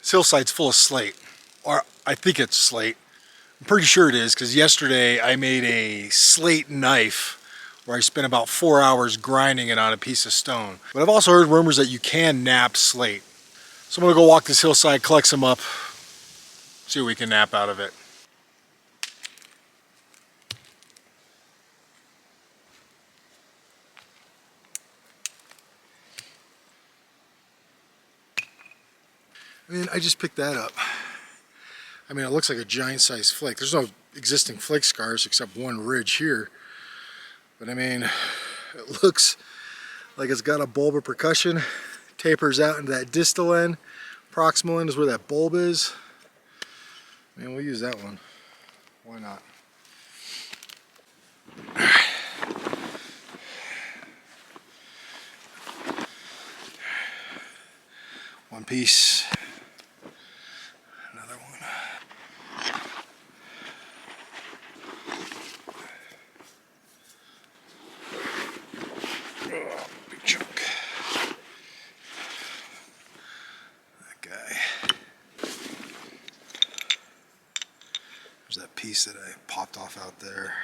This hillside's full of slate, or I think it's slate. I'm pretty sure it is because yesterday I made a slate knife where I spent about 4 hours grinding it on a piece of stone. But I've also heard rumors that you can knap slate. So I'm gonna go walk this hillside, collect some up, see what we can knap out of it. I mean, I just picked that up. I mean, it looks like a giant sized flake. There's no existing flake scars except one ridge here. But I mean, it looks like it's got a bulb of percussion. Tapers out into that distal end. Proximal end is where that bulb is. I mean, we'll use that one. Why not? One piece. Another one. Oh, big chunk. That guy. There's that piece that I popped off out there.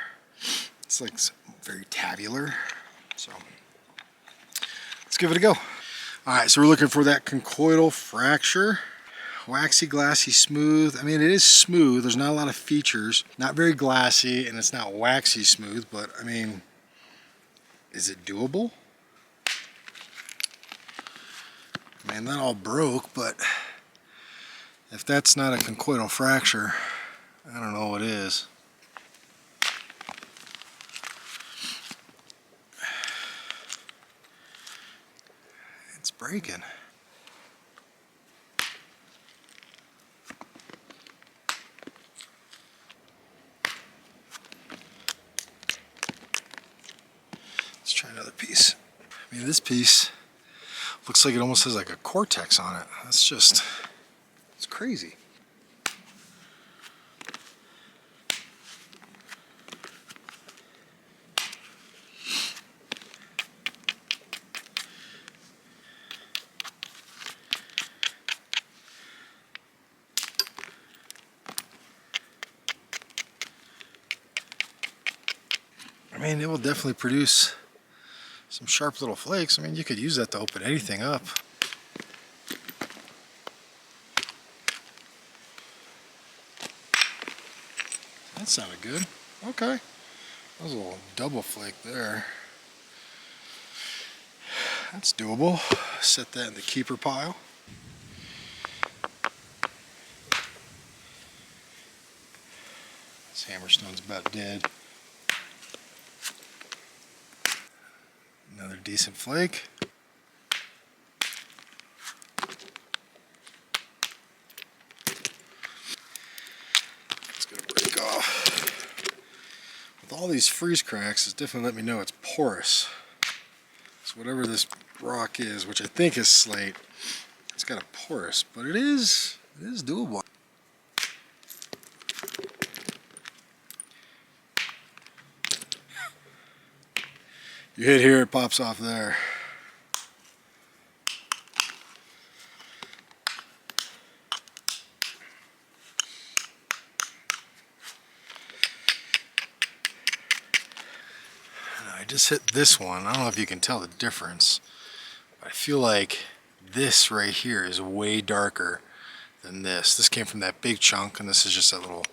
It's like very tabular. So let's give it a go. Alright, so we're looking for that conchoidal fracture. Waxy, glassy, smooth. I mean, it is smooth. There's not a lot of features. Not very glassy, and it's not waxy smooth, but I mean, is it doable? I mean, that all broke, but if that's not a conchoidal fracture, I don't know what is. It's breaking. Let's try another piece. I mean, this piece looks like it almost has like a cortex on it. That's just, it's crazy. I mean, it will definitely produce some sharp little flakes. I mean, you could use that to open anything up. That sounded good. Okay. That was a little double flake there. That's doable. Set that in the keeper pile. This hammerstone's about dead. Another decent flake. It's gonna break off. With all these freeze cracks, it's definitely let me know it's porous. So whatever this rock is, which I think is slate, it's got a porous, but it is doable. You hit here, it pops off there. I just hit this one. I don't know if you can tell the difference, but I feel like this right here is way darker than this. This came from that big chunk, and this is just a little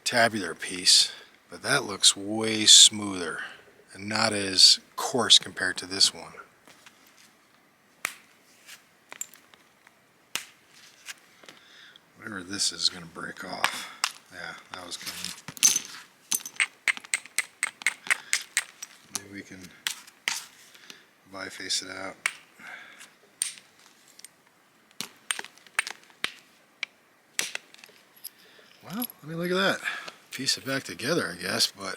tabular piece, but that looks way smoother and not as coarse compared to this one. Whatever this is going to break off. Yeah, that was coming. Maybe we can biface it out. Well, I mean, look at that. Piece it back together, I guess, but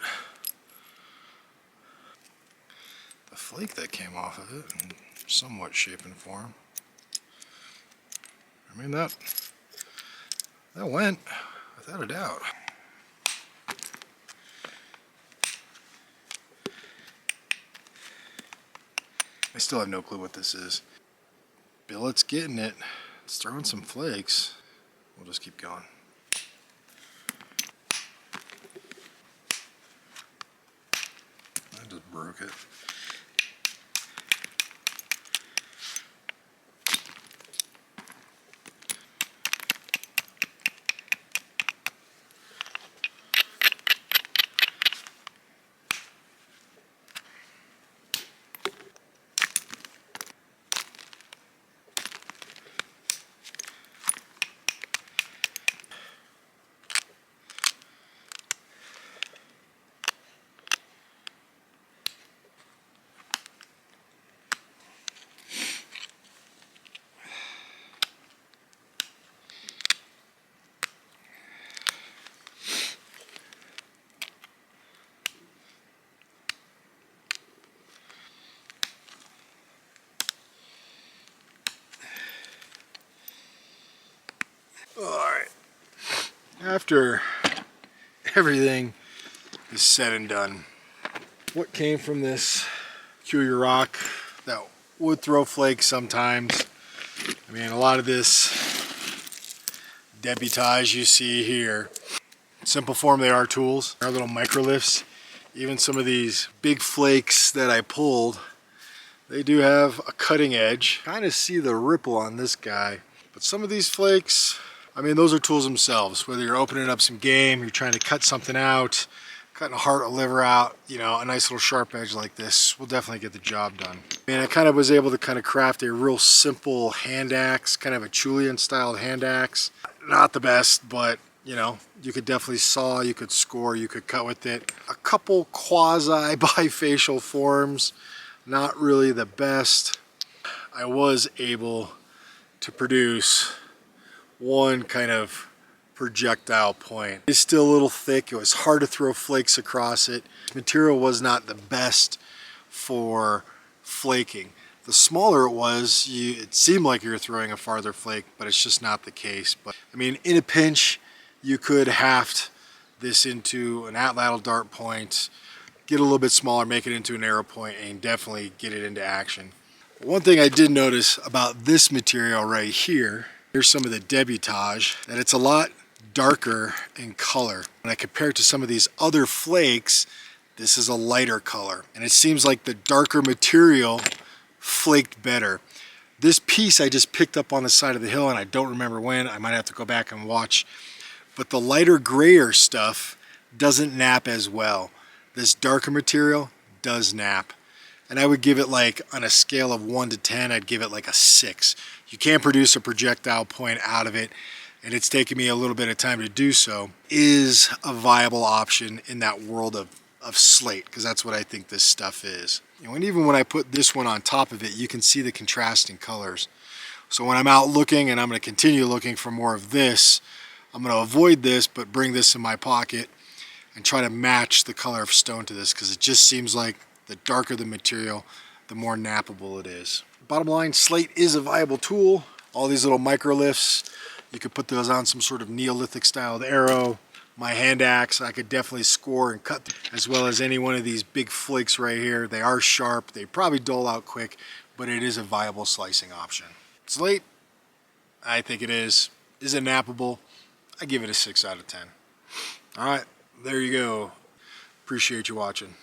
the flake that came off of it in somewhat shape and form. I mean, that went without a doubt. I still have no clue what this is. Billet's getting it. It's throwing some flakes. we'll just keep going. I just broke it. Alright, after everything is said and done, what came from this peculiar rock that would throw flakes sometimes? I mean, a lot of this debutage you see here, simple form, they are tools, they are little micro lifts. Even some of these big flakes that I pulled, they do have a cutting edge. Kind of see the ripple on this guy, but some of these flakes, I mean, those are tools themselves. Whether you're opening up some game, you're trying to cut something out, cutting a heart or liver out, you know, a nice little sharp edge like this will definitely get the job done. And I kind of was able to kind of craft a real simple hand axe, kind of a Julian style hand axe. Not the best, but you know, you could definitely saw, you could score, you could cut with it. A couple quasi bifacial forms, not really the best. I was able to produce one kind of projectile point. It's still a little thick. It was hard to throw flakes across it. Material was not the best for flaking. The smaller it was, it seemed like you were throwing a farther flake, but it's just not the case. But I mean, in a pinch, you could haft this into an atlatl dart point, get a little bit smaller, make it into an arrow point, and definitely get it into action. One thing I did notice about this material right here, here's some of the debutage, that it's a lot darker in color. When I compare it to some of these other flakes, this is a lighter color. And it seems like the darker material flaked better. This piece I just picked up on the side of the hill, and I don't remember when. I might have to go back and watch. But the lighter grayer stuff doesn't nap as well. This darker material does nap. And I would give it, like, on a scale of 1 to 10, I'd give it like a 6. You can't produce a projectile point out of it, and it's taken me a little bit of time to do so. Is a viable option in that world of slate, because that's what I think this stuff is. And even when I put this one on top of it, you can see the contrasting colors. So when I'm out looking, and I'm going to continue looking for more of this, I'm going to avoid this, but bring this in my pocket and try to match the color of stone to this, because it just seems like the darker the material, the more nappable it is. Bottom line, slate is a viable tool. All these little micro lifts, you could put those on some sort of Neolithic styled arrow. My hand axe, I could definitely score and cut, as well as any one of these big flakes right here. They are sharp, they probably dull out quick, but it is a viable slicing option. Slate, I think it is. Is it nappable? I give it a 6 out of 10. All right, there you go. Appreciate you watching.